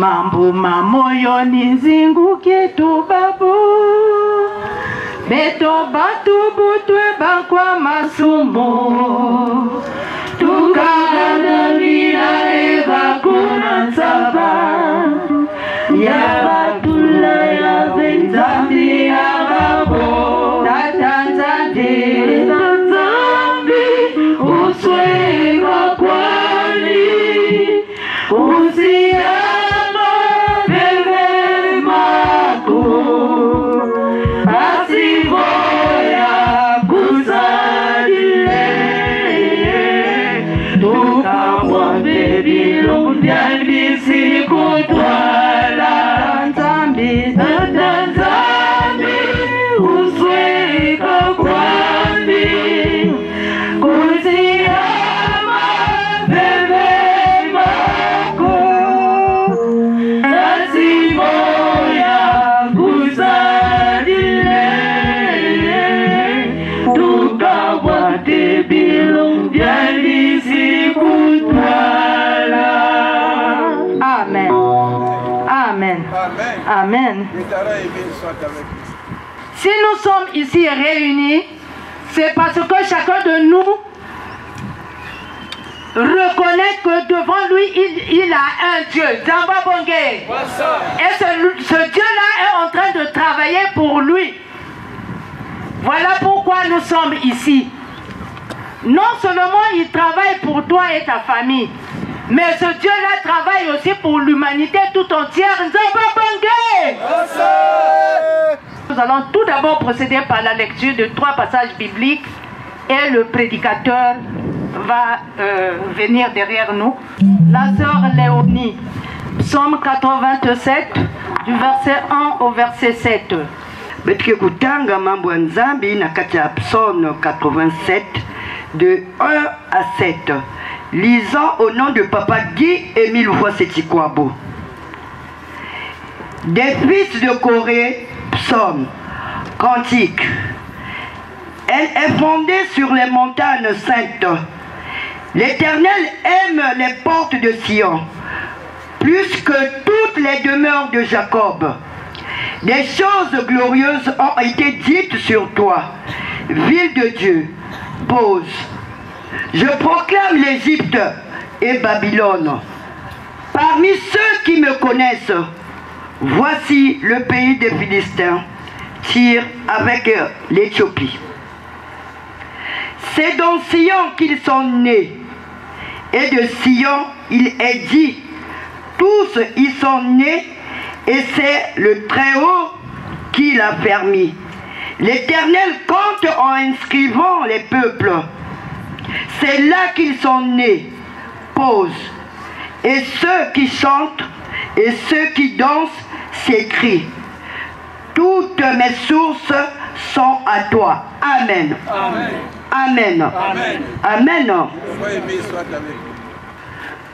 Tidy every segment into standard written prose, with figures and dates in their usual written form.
Mambo mamoyo nizinguke tu babu. Beto batu butwe bakwa masumo. Tukagana vila eva kuna saba. Ya batula ya venzambi ya babo. Tatanzande zambi uswe makwani. Usiama bebe mako. Asivoya kusadile. Tukamwambe bilumbyandi sikutwala. Tanzambi, tanzambi, usweka kwambi. Kusiama bebe mako. Asivoya kusadile. Tukamwambe bilumbyandi sikutwala. Amen. Amen. Amen. Si nous sommes ici réunis, c'est parce que chacun de nous reconnaît que devant lui, il a un Dieu. Zamba Bongé. Et ce Dieu-là est en train de travailler pour lui. Voilà pourquoi nous sommes ici. Non seulement il travaille pour toi et ta famille, mais ce Dieu-là travaille aussi pour l'humanité tout entière. Zamba Bongé. Nous allons tout d'abord procéder par la lecture de 3 passages bibliques et le prédicateur va venir derrière nous. La sœur Léonie, Psaume 87, du verset 1 au verset 7. Betike kutanga mambo ya Nzambi na kati ya Psaume 87 de 1 à 7. Lisant au nom de Papa Guy Émile Voisetikwabo. Des fils de Corée, Psaume, cantique. Elle est fondée sur les montagnes saintes. L'Éternel aime les portes de Sion, plus que toutes les demeures de Jacob. Des choses glorieuses ont été dites sur toi, ville de Dieu. Pause. Je proclame l'Égypte et Babylone. Parmi ceux qui me connaissent, voici le pays des Philistins, Tyr avec l'Éthiopie. C'est dans Sion qu'ils sont nés, et de Sion il est dit, tous y sont nés, et c'est le Très-Haut qui l'a permis. L'Éternel compte en inscrivant les peuples. C'est là qu'ils sont nés. Pause. Et ceux qui chantent et ceux qui dansent s'écrient. Toutes mes sources sont à toi. Amen. Amen. Amen. Amen.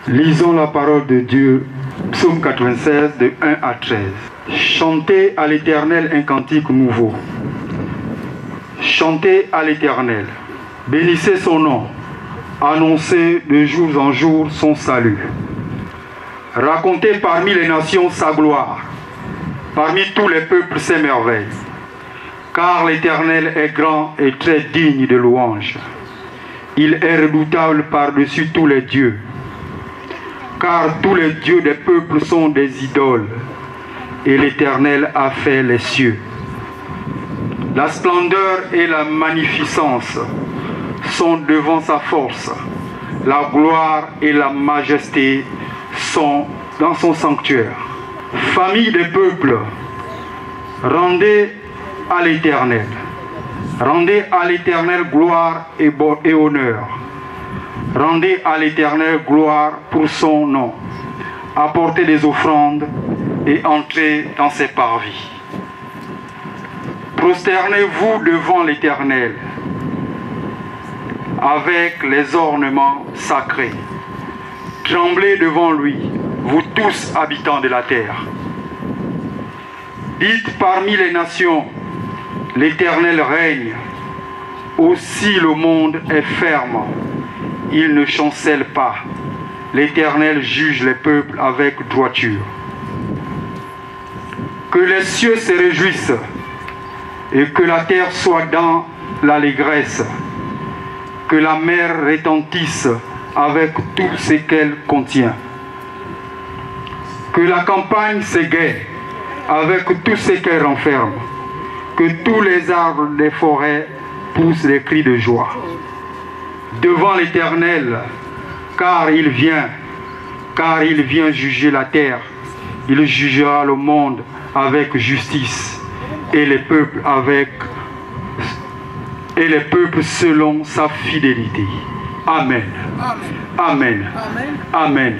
Lisons la parole de Dieu, Psaume 96, de 1 à 13. Chantez à l'Éternel un cantique nouveau. Chantez à l'Éternel. Bénissez son nom. Annoncez de jour en jour son salut. Racontez parmi les nations sa gloire. Parmi tous les peuples ses merveilles. Car l'Éternel est grand et très digne de louange. Il est redoutable par-dessus tous les dieux. Car tous les dieux des peuples sont des idoles. Et l'Éternel a fait les cieux. La splendeur et la magnificence sont devant sa force. La gloire et la majesté sont dans son sanctuaire. Famille des peuples, rendez à l'Éternel. Rendez à l'Éternel gloire et honneur. Rendez à l'Éternel gloire pour son nom. Apportez des offrandes et entrez dans ses parvis. Prosternez-vous devant l'Éternel avec les ornements sacrés. Tremblez devant lui, vous tous habitants de la terre. Dites parmi les nations, l'Éternel règne. Aussi le monde est ferme, il ne chancelle pas. L'Éternel juge les peuples avec droiture. Que les cieux se réjouissent et que la terre soit dans l'allégresse. Que la mer retentisse avec tout ce qu'elle contient. Que la campagne s'égaie avec tout ce qu'elle renferme. Que tous les arbres des forêts poussent des cris de joie. Devant l'Éternel, car il vient juger la terre. Il jugera le monde avec justice et les peuples selon sa fidélité. Amen. Amen. Amen.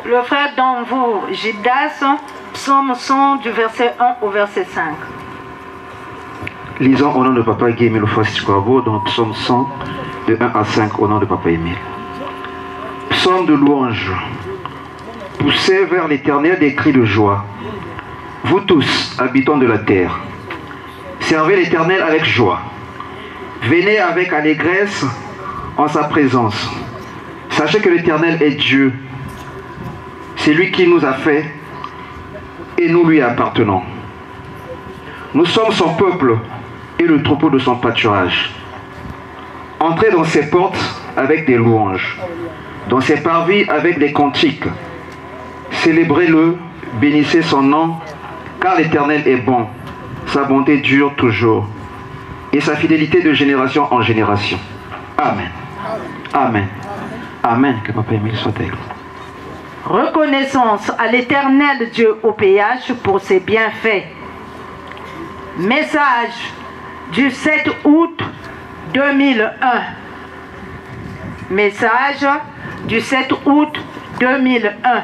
Le frère d'Anvou, Gildas, psaume 100 du verset 1 au verset 5. Lisons au nom de Papa Guy Émile Kwabo dans psaume 100 de 1 à 5 au nom de Papa Émile. Psaume de louange. Poussez vers l'Éternel des cris de joie. Vous tous, habitants de la terre, servez l'Éternel avec joie. Venez avec allégresse en sa présence. Sachez que l'Éternel est Dieu. C'est lui qui nous a fait et nous lui appartenons. Nous sommes son peuple et le troupeau de son pâturage. Entrez dans ses portes avec des louanges, dans ses parvis avec des cantiques. Célébrez-le, bénissez son nom, car l'Éternel est bon. Sa bonté dure toujours, et sa fidélité de génération en génération. Amen. Amen. Amen. Que Papa Émile soit avec vous. Reconnaissance à l'Éternel Dieu au PH pour ses bienfaits. Message du 7 août 2001. Message du 7 août 2001.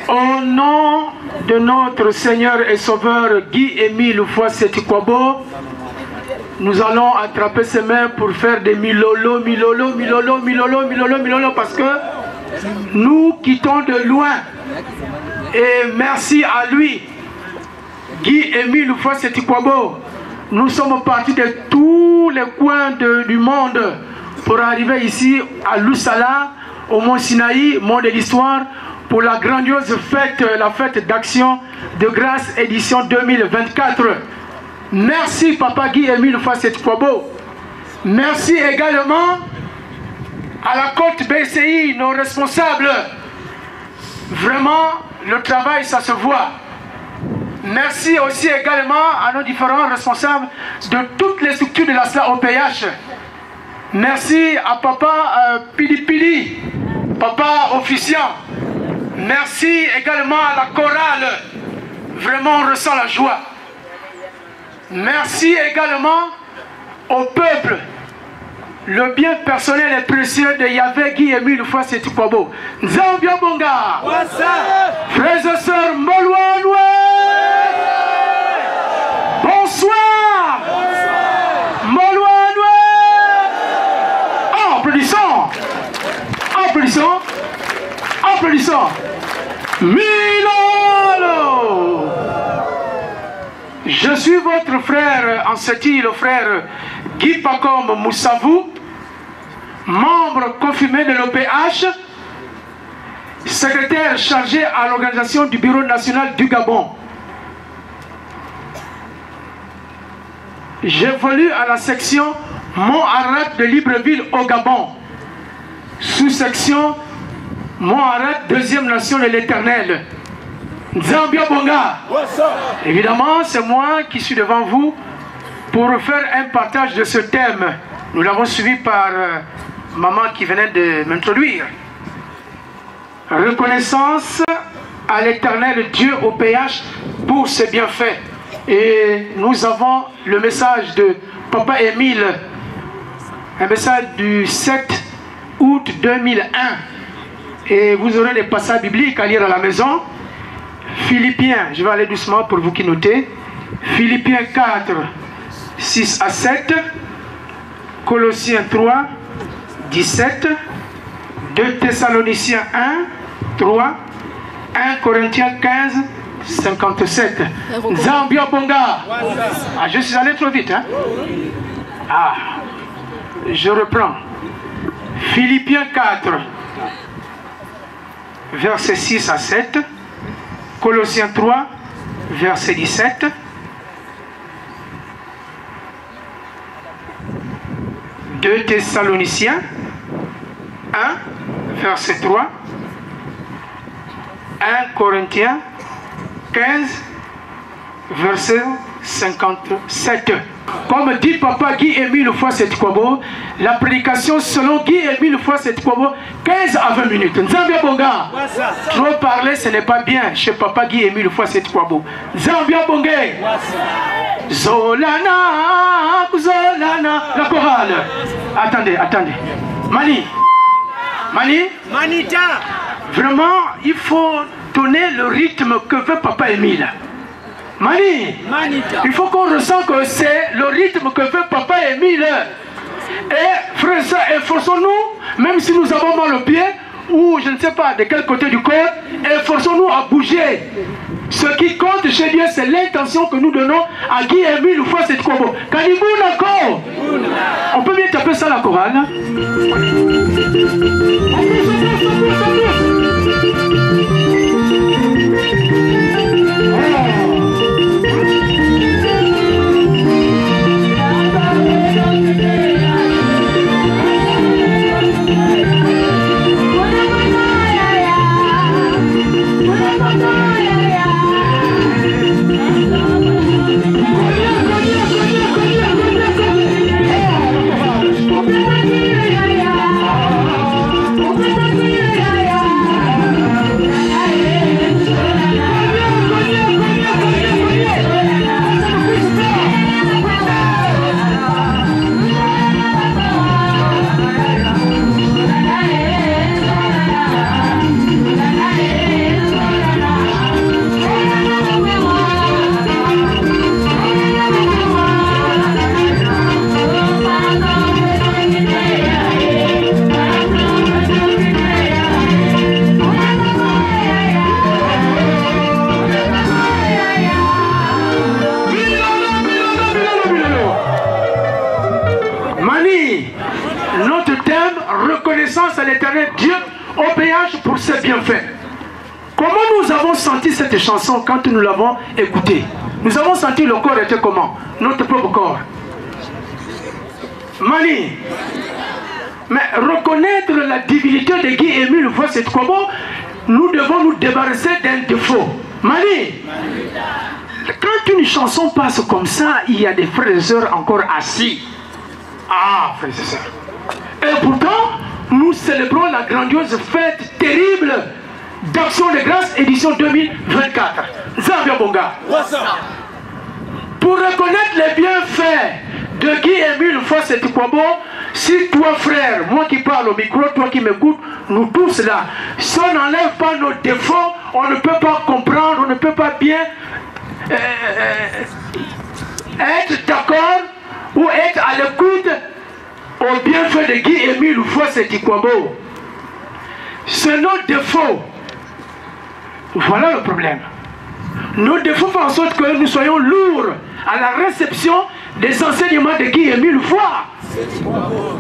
Au nom de notre Seigneur et Sauveur Guy Émile Kwabo, nous allons attraper ses mains pour faire des milolo, milolo, milolo, milolo, milolo, milolo, parce que nous quittons de loin. Et merci à lui, Guy Émile Kwabo. Nous sommes partis de tous les coins du monde pour arriver ici à Loussala, au Mont Sinaï, Mont de l'Histoire, pour la grandiose fête, la fête d'action de grâce édition 2024. Merci Papa Guy Émile Kwabo. Merci également à la côte BCI, nos responsables. Vraiment, le travail, ça se voit. Merci aussi également à nos différents responsables de toutes les structures de la SLA OPH. Merci à Papa Pili Pili, Papa officiant. Merci également à la chorale. Vraiment, on ressent la joie. Merci également au peuple. Le bien personnel et précieux de Yahvé Guy Émile Kwabo. Nzambia Bonga. Frères et sœurs Moloanoué. Bonsoir. Moloanoué. Applaudissons. Applaudissons. Applaudissons. Milano. Je suis votre frère en cette île, le frère Guy Pacom Moussavou, membre confirmé de l'OPH, secrétaire chargé à l'organisation du Bureau national du Gabon. J'évolue à la section Mont-Arrat de Libreville au Gabon, sous-section Mont-Arrat, deuxième nation de l'Éternel. Nzambia Bonga. Évidemment, c'est moi qui suis devant vous pour faire un partage de ce thème. Nous l'avons suivi par maman qui venait de m'introduire. Reconnaissance à l'Éternel Dieu au PH pour ses bienfaits. Et nous avons le message de Papa Émile, un message du 7 août 2001. Et vous aurez les passages bibliques à lire à la maison. Philippiens, je vais aller doucement pour vous qui notez. Philippiens 4, 6 à 7. Colossiens 3, 17. 2 Thessaloniciens 1, 3. 1 Corinthiens 15, 57. Zambia Bonga. Ah, je suis allé trop vite. Hein? Ah, je reprends. Philippiens 4, versets 6 à 7. Colossiens 3, verset 17. Deux Thessaloniciens 1, verset 3. 1 Corinthiens 15, verset 57. Comme dit Papa Guy-Émile Foisset-Kwabo, la prédication selon Guy-Émile Foisset-Kwabo, 15 à 20 minutes. Nzambia Bonga. Trop parler, ce n'est pas bien chez Papa Guy-Émile Foisset-Kwabo. Nzambia Bonga. Zolana, Zolana. La chorale. Attendez. Mani. Manita. Vraiment, il faut donner le rythme que veut Papa Émile. Manita. Il faut qu'on ressent que c'est le rythme que veut Papa Émile. Et frères et sœurs, efforçons-nous, même si nous avons mal au pied, ou je ne sais pas de quel côté du corps, efforçons-nous à bouger. Ce qui compte chez Dieu, c'est l'intention que nous donnons à Guy-Émile Foisset-Kwabo. Kanibou. On peut bien taper ça la chorale. À l'éternel Dieu au péage pour ses bienfaits. Comment nous avons senti cette chanson quand nous l'avons écoutée? Nous avons senti le corps était comment? Notre propre corps. Mani. Mais reconnaître la divinité de Guy-Émile Foisset-Kwabo, nous devons nous débarrasser d'un défaut. Mani. Quand une chanson passe comme ça, il y a des frères et sœurs encore assis. Ah, frères et sœurs. Et pourtant, nous célébrons la grandiose fête terrible d'Action de Grâce, édition 2024. Zambia Bonga. Pour reconnaître les bienfaits de Guy-Émile Foisset-Kwabo, si toi frère, moi qui parle au micro, toi qui m'écoutes, nous tous là, si on n'enlève pas nos défauts, on ne peut pas comprendre, on ne peut pas bien être d'accord ou être à l'écoute au bienfait de Guy-Émile Foisset-Kwabo. C'est nos défauts. Voilà le problème. Nos défauts font en sorte que nous soyons lourds à la réception des enseignements de Guy-Émile Foisset-Kwabo.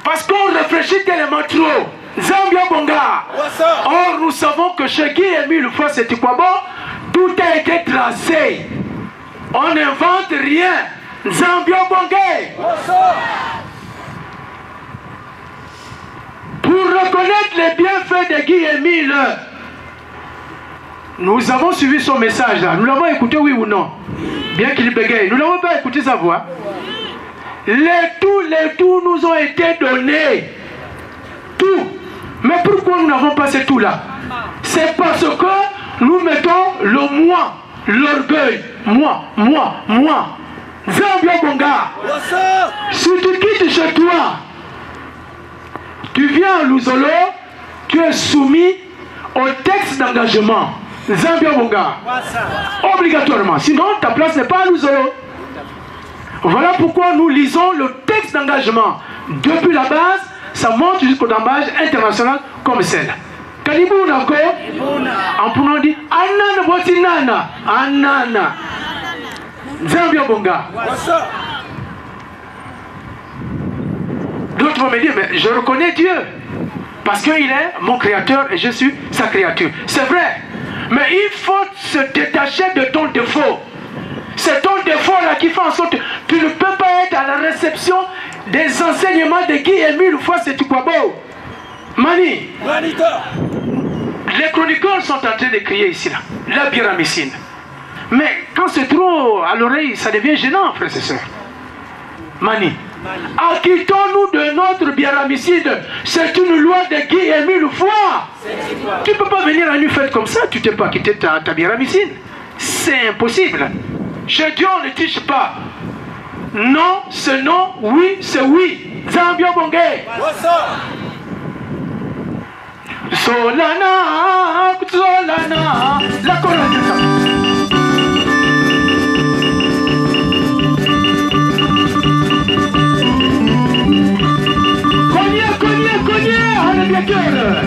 Parce qu'on réfléchit tellement trop. Zambia Bonga. Or, nous savons que chez Guy-Émile Foisset-Kwabo, tout a été tracé. On n'invente rien. Zambia Bonga. Pour reconnaître les bienfaits de Guy-Émile, nous avons suivi son message là. Nous l'avons écouté, oui ou non? Bien qu'il bégaye. Nous n'avons pas écouté sa voix. Les tout nous ont été donnés. Tout. Mais pourquoi nous n'avons pas ces tout là? C'est parce que nous mettons le moi, l'orgueil. Moi. Zambia Bonga. Si tu quittes chez toi, tu viens à Luzolo, tu es soumis au texte d'engagement. Zambia Bonga. Obligatoirement. Sinon, ta place n'est pas à Luzolo. Voilà pourquoi nous lisons le texte d'engagement. Depuis la base, ça monte jusqu'au dambage international comme celle. Kalibou Nako, en prenant dit Anana Botinana, Anana. Zambia Bonga. D'autres vont me dire, mais je reconnais Dieu. Parce qu'il est mon créateur et je suis sa créature. C'est vrai. Mais il faut se détacher de ton défaut. C'est ton défaut-là qui fait en sorte que tu ne peux pas être à la réception des enseignements de Guy-Émile Houphouët-Boigny. Mani, les chroniqueurs sont en train de crier ici, là, la biramicine. Mais quand c'est trop à l'oreille, ça devient gênant, frères et sœurs. Mani, acquittons-nous de notre biramicide. C'est une loi de Guy-Émile Houphouët. Tu ne peux pas venir à une fête comme ça, tu ne t'es pas quitté ta biramicine. C'est impossible. Chez Dieu, on ne triche pas. Non, c'est non, oui, c'est oui. Zambia Bongé. Solana, Solana, la couronne. Cognez, on est bien cœur.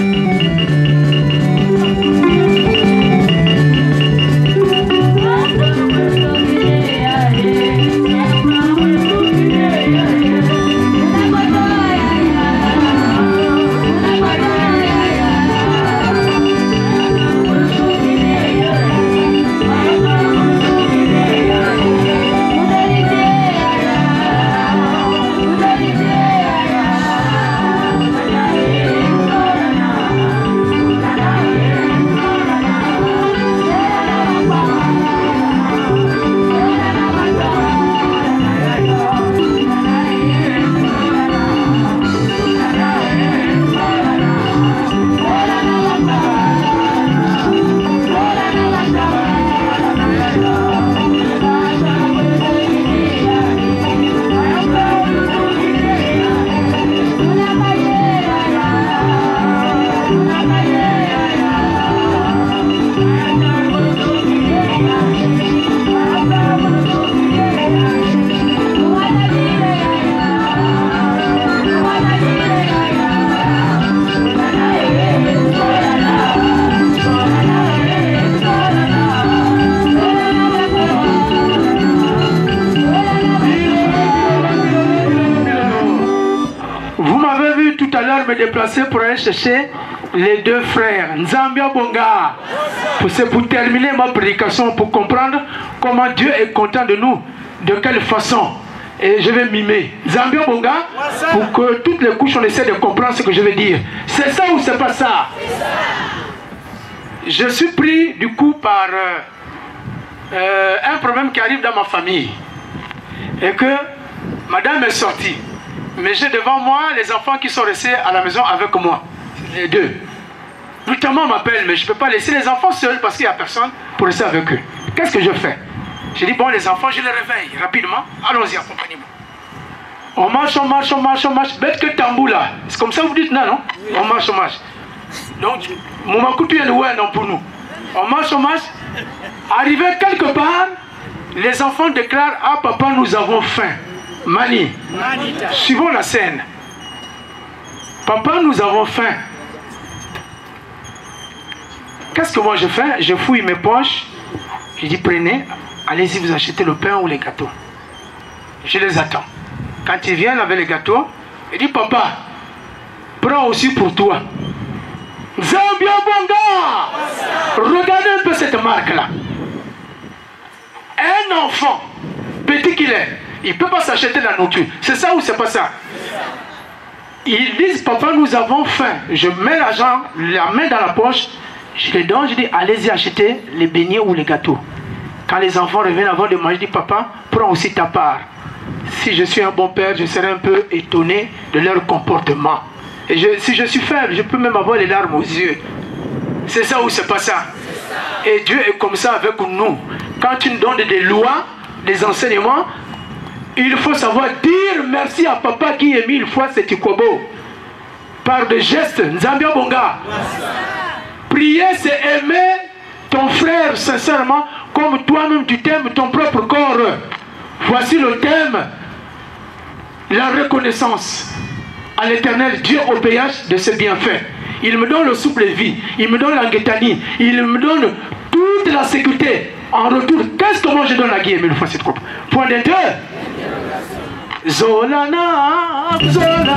Me déplacer pour aller chercher les deux frères Nzambia Bonga. C'est pour terminer ma prédication, pour comprendre comment Dieu est content de nous, de quelle façon. Et je vais mimer Nzambia Bonga pour que toutes les couches on essaie de comprendre ce que je vais dire. C'est ça ou c'est pas ça? Je suis pris du coup par un problème qui arrive dans ma famille et que madame est sortie. Mais j'ai devant moi les enfants qui sont restés à la maison avec moi. Les deux. Notamment m'appelle, mais je ne peux pas laisser les enfants seuls parce qu'il n'y a personne pour rester avec eux. Qu'est-ce que je fais? J'ai dit, bon, les enfants, je les réveille rapidement. Allons-y, accompagnez-moi. On marche, on marche, on marche, on marche. Bête que tambou là. C'est comme ça que vous dites, non? Oui. On marche, on marche. Donc, mon makoutu est loin, non, pour nous. On marche, on marche. Arrivé quelque part, les enfants déclarent, ah papa, nous avons faim. Mani, suivons la scène. Papa, nous avons faim. Qu'est-ce que moi je fais? Je fouille mes poches. Je dis, prenez, allez-y vous achetez le pain ou les gâteaux. Je les attends. Quand ils viennent avec les gâteaux, il dit, papa, prends aussi pour toi. Zambia Bonga! Regardez un peu cette marque-là. Un enfant, petit qu'il est, il ne peut pas s'acheter la nourriture. C'est ça ou c'est pas ça? Ils disent, papa, nous avons faim. Je mets l'argent, la main dans la poche, je les donne, je dis, allez-y acheter les beignets ou les gâteaux. Quand les enfants reviennent avant de manger, je dis, papa, prends aussi ta part. Si je suis un bon père, je serai un peu étonné de leur comportement. Et si je suis faible, je peux même avoir les larmes aux yeux. C'est ça ou c'est pas ça? Et Dieu est comme ça avec nous. Quand tu nous donnes des lois, des enseignements, il faut savoir dire merci à papa Guy-Émile Houphouët-Boigny par des gestes. Nzambia Bonga. Prier, c'est aimer ton frère sincèrement comme toi-même tu t'aimes ton propre corps. Voici le thème. La reconnaissance à l'Éternel Dieu au péage de ses bienfaits. Il me donne le souffle de vie, il me donne la guétanie, il me donne toute la sécurité. En retour, qu'est-ce que moi je donne à Guy-Émile Houphouët-Boigny? Point d'inter. Zolana, Zolana.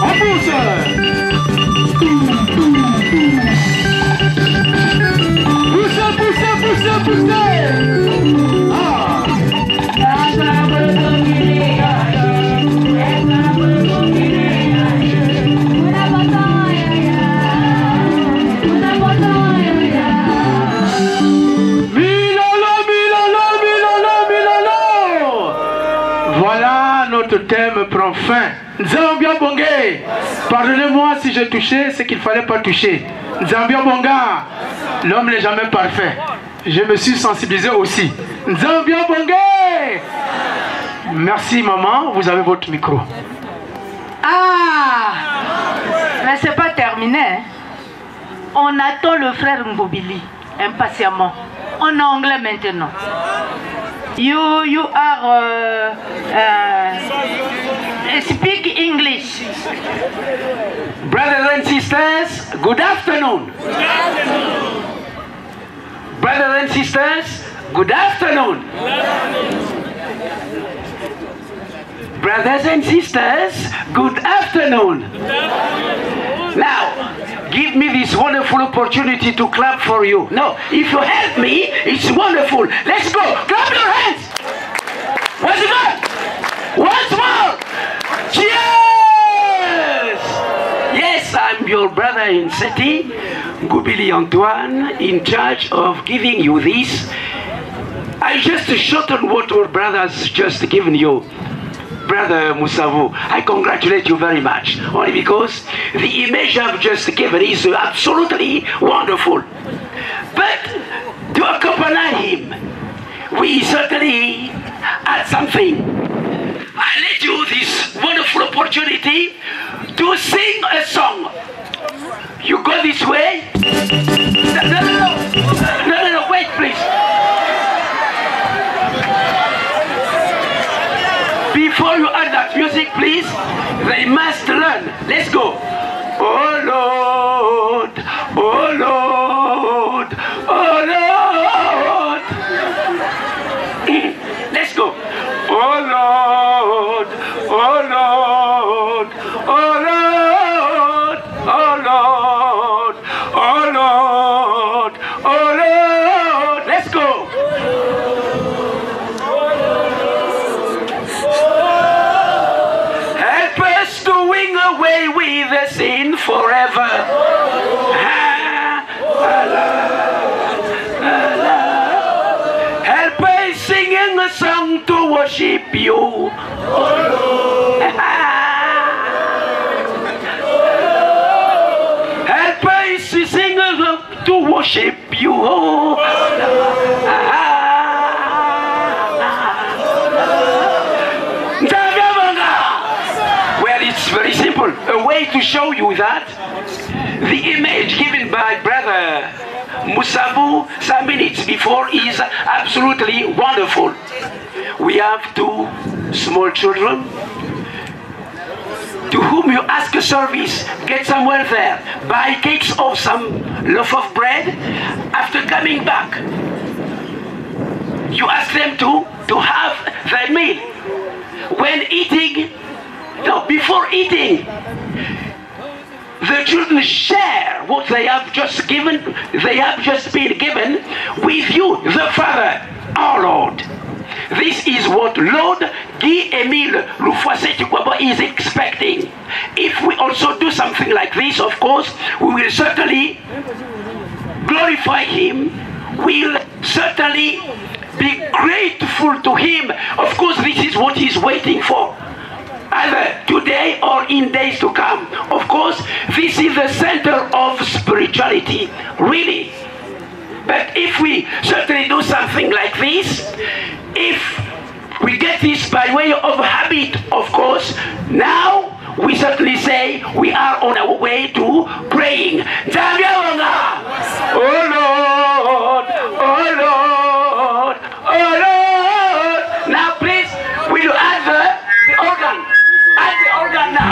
On pousse. thème prend fin. Nzambia Bongé, pardonnez-moi si j'ai touché ce qu'il ne fallait pas toucher. Nzambia Bonga, l'homme n'est jamais parfait. Je me suis sensibilisé aussi. Nzambia Bongé. Merci maman, vous avez votre micro. Ah, mais c'est pas terminé. Hein? On attend le frère Ngobili impatiemment. En anglais maintenant. You are speak English. Brothers and sisters, good afternoon. Brothers and sisters, good afternoon. Brothers and sisters, good afternoon. Now, give me this wonderful opportunity to clap for you. No, if you help me, it's wonderful. Let's go. Clap your hands. Once more. Once more. Cheers. Yes, I'm your brother in Seti, Ngobili Antoine, in charge of giving you this. I just shortened what our brothers just given you. Brother Musavo, I congratulate you very much, only because the image I've just given is absolutely wonderful. But to accompany him, we certainly had something. I let you this wonderful opportunity to sing a song. You go this way. No, wait, please. Before you add that music, please, they must learn. Let's go. Oh Lord, oh Lord, oh Lord. Let's go. Oh Lord, oh Lord, oh Lord, oh Lord, oh Lord, oh Lord. Let's go. Away with the sin forever. Help us singing a song to worship you. Help us sing a song to worship you. Very simple, a way to show you that the image given by Brother Musavu some minutes before is absolutely wonderful. We have two small children to whom you ask a service, get somewhere there, buy cakes or some loaf of bread. After coming back, you ask them to have their meal. When eating, no, before eating, the children share what they have just given, they have just been given with you, the Father, our Lord. This is what Lord Guy-Émile Loufoissé-Tukwabo is expecting. If we also do something like this, of course, we will certainly glorify Him, we'll certainly be grateful to Him. Of course, this is what He's waiting for, either today or in days to come. Of course, this is the center of spirituality, really. But if we certainly do something like this, if we get this by way of habit, of course, now we certainly say we are on our way to praying. Oh Lord, oh Lord, oh Lord. Now please, will you add the organ? Add the organ now.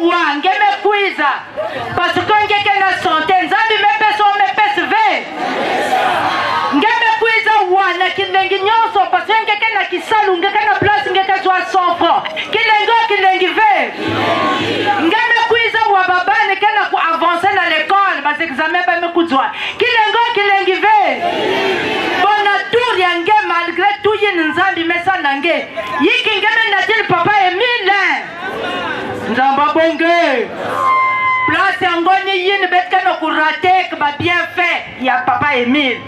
wa ngeme kuiza parce que ngeke na santé nzambi mepesa o mepesa ve ngeme kuiza wa na kilengi nyonso parce que ngeke na kisalu ngeke na place ngeke zwa 100 francs kilengi ve ngeme kuiza wa baba ngeke na ku avancer na l'école bas examen ba me kuzwa kilengi ve bona tour ya nge malgré tout yin nzambi mesa nange yiki ngeme na dire papa Emile nzamba bonge place ngoni yin betka no kurate ka bien fait ya papa Emile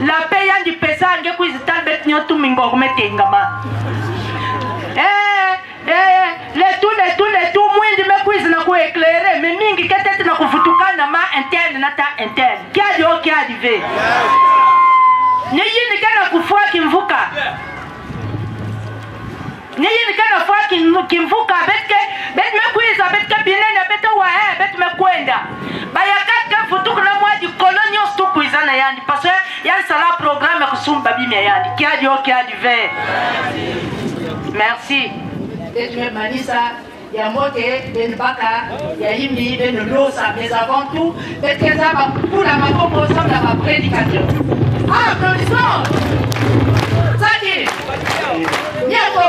la paye yandi pesa nge kuizital bet nyotu mingo kumetengama les tout mwindi me kuizi na ku éclairer mais mingi ketete na kufutukana ma interne na ta interne kia dio kia dive ni yini kana kufua kimvuka ni yini kana fua kimvuka bet me kuiza bet ka binene bet wa bet me kwenda bayaka futuku na mwaji kolonio stu kuiza na yandi parce que yan sala programme kusumba bimi yandi kia dio kia dive merci et je manisa ya moke ben baka ya yimbi ben losa mais avant tout peut-être que ça va pour la makombo ensemble la prédication. Ah, applaudissements. Saki Niako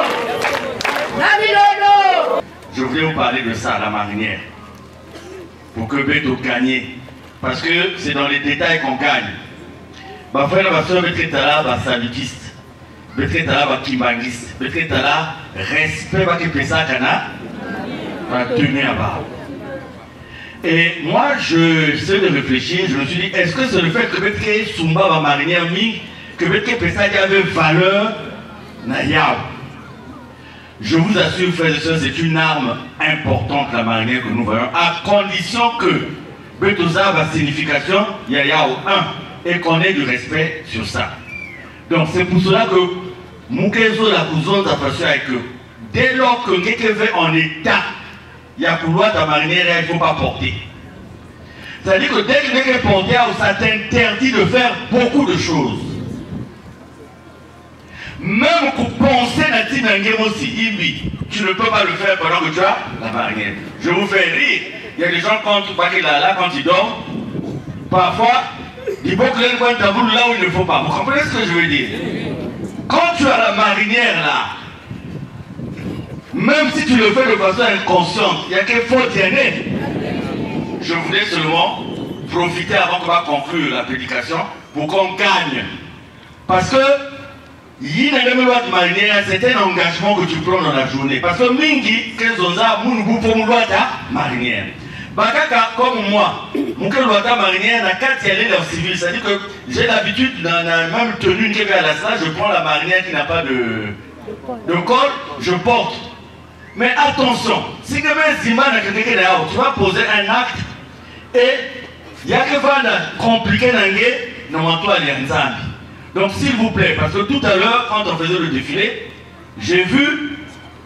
Namilolo. Je voulais vous parler de ça, la marinière, pour que Beto gagne, parce que c'est dans les détails qu'on gagne. Ma frère, ma soeur, Beto Tala, ma salutiste, Beto Tala, ma kimbangiste, Beto Tala, respect, ma kipesa kana, ma tenue à bas. Et moi, je sais de réfléchir, je me suis dit, est-ce que c'est le fait que Beto Sumba, ma marinière, que Beto Pesa avait valeur, na yao. Je vous assure, frères et sœurs, c'est une arme importante, la marinière que nous voyons, à condition que Betoza a signification, Yayao 1, et qu'on ait du respect sur ça. Donc c'est pour cela que Moukezo la couson de façon avec que dès lors que quelqu'un veut en état, il y a pour loi ta marinière, il ne faut pas porter. C'est-à-dire que dès que quelqu'un est porté, ça t'interdit de faire beaucoup de choses. Même pour penser à Tinangem aussi, tu ne peux pas le faire pendant que tu as la marinière. Je vous fais rire. Il y a des gens quand ils dorment, parfois, ils vont créer le point de tabou là où il ne faut pas. Vous comprenez ce que je veux dire? Quand tu as la marinière là, même si tu le fais de façon inconsciente, il y a quelque faute y en est. Je voulais seulement profiter avant qu'on va conclure la prédication pour qu'on gagne. Parce que c'est un engagement que tu prends dans la journée. Parce que Mingi, marinière. Bakaka, comme moi, mon marinière n'a qu'à y aller dans le civil. C'est-à-dire que j'ai l'habitude, dans la même tenue qui est à la salle, je prends la marinière qui n'a pas de col, je porte. Mais attention, si tu vas poser un acte et il y a quelque chose de compliqué dans toi, donc s'il vous plaît, parce que tout à l'heure, quand on faisait le défilé, j'ai vu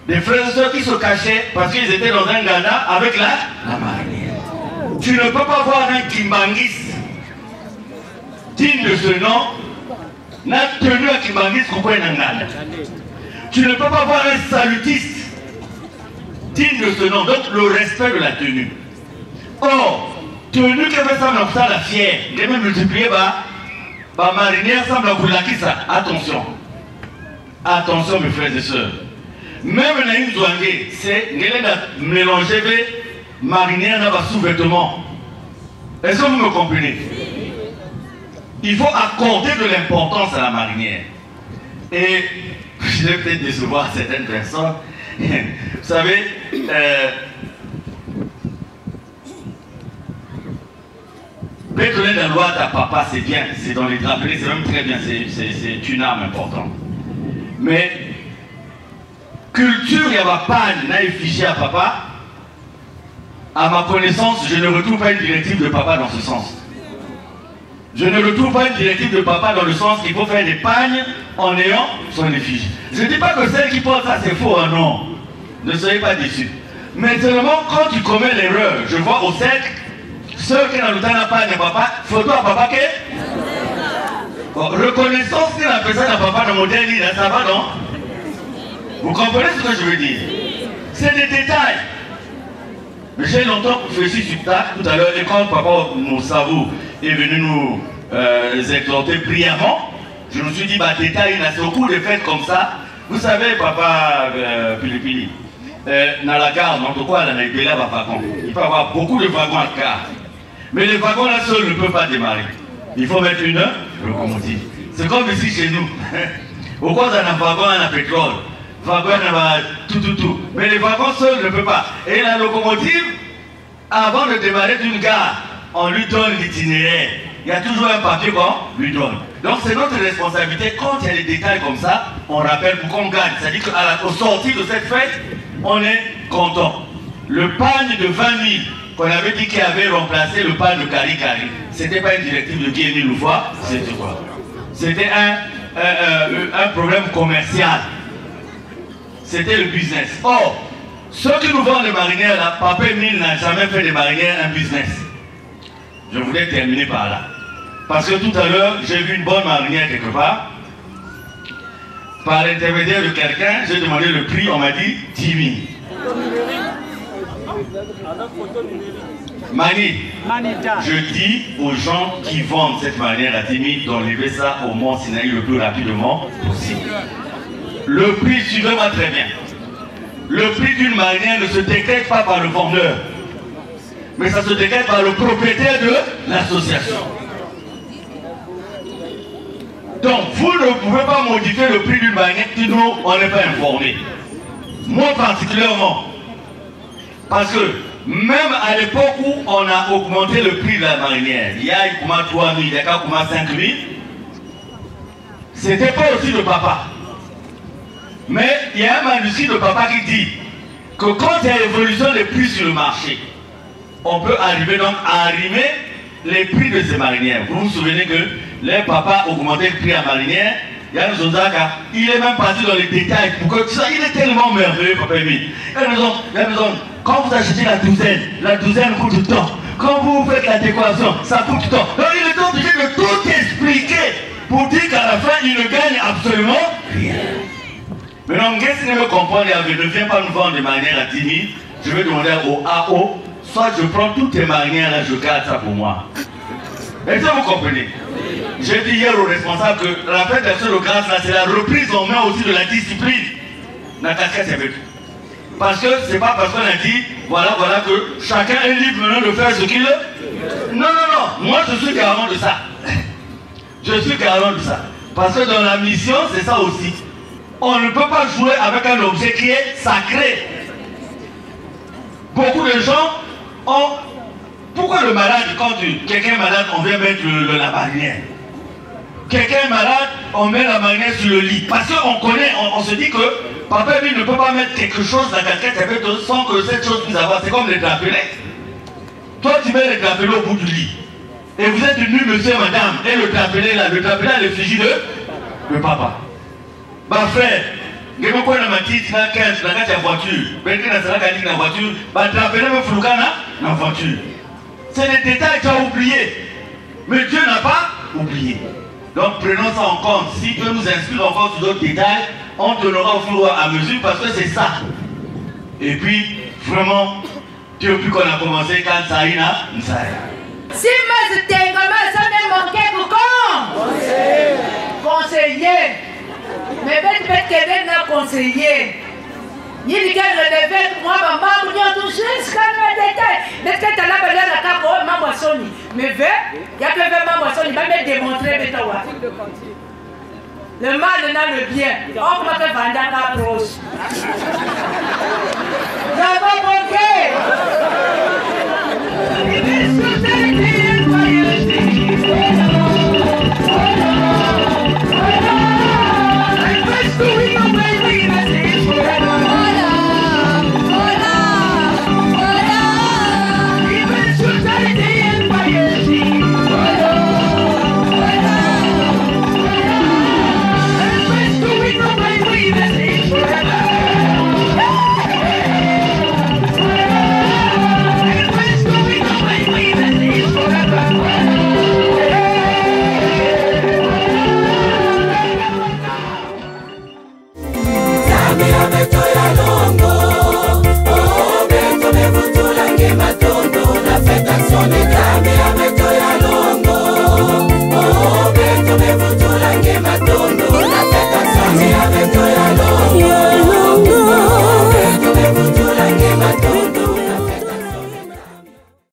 des frères et sœurs qui se cachaient parce qu'ils étaient dans un Ghana avec la marinière. Tu ne peux pas voir un Kimbangis digne de ce nom, n'a tenu à Kimbangis qu'on connaît un Ghana. Tu ne peux pas voir un salutiste digne de ce nom, donc le respect de la tenue. Or, tenue qui fait ça, la fière, il est même multiplié par marinière semble à ça. Attention. Attention mes frères et sœurs. Même dans une journée, c'est mélanger marinière dans un sous-vêtement. Est-ce que vous me comprenez? Il faut accorder de l'importance à la marinière. Et je vais peut-être décevoir certaines personnes. Vous savez, Pétolène la loi à papa, c'est bien, c'est dans les draperies, c'est même très bien, c'est une arme importante. Mais, culture, il n'y a pas n'a fiché à papa. À ma connaissance, je ne retrouve pas une directive de papa dans ce sens. Je ne retrouve pas une directive de papa dans le sens qu'il faut faire des pagnes en ayant son effigie. Je ne dis pas que celle qui porte ça c'est faux, hein, non. Ne soyez pas déçus. Mais seulement quand tu commets l'erreur, je vois au cercle, ceux qui n'ont pas de papa, photo à papa que reconnaissance que la personne à papa dans mon modèle, ça va non? Vous comprenez ce que je veux dire? C'est des détails. Mais j'ai longtemps réfléchi sur ça tout à l'heure, et quand papa Moussavou est venu nous exhorter brillamment, je me suis dit, bah, détail, il y a beaucoup de fêtes comme ça. Vous savez, papa Pilipili, dans la gare, en tout cas, il peut y avoir wagon. Il peut y avoir beaucoup de wagons à gare. Mais les wagons là seuls ne peuvent pas démarrer. Il faut mettre une locomotive. C'est comme ici chez nous. Au cours d'un wagon, on a pétrole. Wagon, on a tout. Mais les wagons seuls ne peuvent pas. Et la locomotive, avant de démarrer d'une gare, on lui donne l'itinéraire. Il y a toujours un papier qu'on lui donne. Donc c'est notre responsabilité, quand il y a des détails comme ça, on rappelle pour qu'on gagne. C'est-à-dire qu'au sortir de cette fête, on est content. Le pagne de 20 000 qu'on avait dit qu'il avait remplacé le pagne de Kari, ce n'était pas une directive de Guy Loufois, c'était quoi? C'était un problème commercial. C'était le business. Or, ceux qui nous vendent les marinières, là, Papa Emile n'a jamais fait des marinières un business. Je voulais terminer par là. Parce que tout à l'heure, j'ai vu une bonne marinière quelque part. Par l'intermédiaire de quelqu'un, j'ai demandé le prix, on m'a dit 10 000. Mani, je dis aux gens qui vendent cette marinière à 10 000 d'enlever ça au Mont Sinaï le plus rapidement possible. Le prix, suivez-moi très bien. Le prix d'une marinière ne se décrète pas par le vendeur, mais ça se décrète par le propriétaire de l'association. Donc, vous ne pouvez pas modifier le prix d'une marinière si nous, on n'est pas informé. Moi particulièrement. Parce que, même à l'époque où on a augmenté le prix de la marinière, il y a 3 000, il y a 5 000, c'était pas aussi de papa. Mais il y a un manuscrit de papa qui dit que quand il y a évolution des prix sur le marché, on peut arriver donc à arrimer les prix de ces marinières. Vous vous souvenez que les papas augmentaient le prix à marinière. Yann Zozaka, il est même parti dans les détails pour que ça, il est tellement merveilleux, papa Emile. Quand vous achetez la douzaine coûte du temps. Quand vous faites la décoration, ça coûte du temps. Donc il est obligé de tout expliquer pour dire qu'à la fin, il ne gagne absolument rien. Maintenant, qu'est-ce qu'il me comprend, ne viens pas nous vendre des marinières à 10 000. Je vais demander au AO, soit je prends toutes tes marinières là, je garde ça pour moi. Est-ce que vous comprenez? J'ai dit hier au responsable que la fête d'action de grâce, c'est la reprise en main aussi de la discipline. Parce que c'est pas parce qu'on a dit, voilà que chacun est libre maintenant de faire ce qu'il veut. Non, moi je suis garant de ça. Je suis garant de ça. Parce que dans la mission, c'est ça aussi. On ne peut pas jouer avec un objet qui est sacré. Beaucoup de gens ont... Pourquoi le malade, quand quelqu'un est malade, on vient mettre la marinière? Quelqu'un est malade, on met la marinière sur le lit. Parce qu'on connaît, on se dit que papa lui ne peut pas mettre quelque chose dans quelqu'un sans que cette chose puisse avoir. C'est comme les drapelets. Toi, tu mets les drapelets au bout du lit. Et vous êtes venu, monsieur et madame, et le drapelet là, est l'effigie de papa. Bah frère, il y a beaucoup de matières qui ont la voiture. Mais qui n'a la voiture, bah drapelet me flouka dans la voiture. C'est des détails que tu as oubliés. Mais Dieu n'a pas oublié. Donc prenons ça en compte. Si Dieu nous inspire encore sur d'autres détails, on donnera au fur et à mesure parce que c'est ça. Et puis, vraiment, depuis qu'on a commencé, quand ça y a, ça y a. Si moi je t'ai ça me manquait pour conseiller. Mais peut-être qu'elle est un conseiller. Il dit qu'elle relève moi, maman, vous avez touché jusqu'à le détail. Dès que tu as la belle à la capo, maman Sony. Mais il y a que maman Sony, il va me démontrer maintenant. Le mal n'a le bien. On va te vendre à la brosse.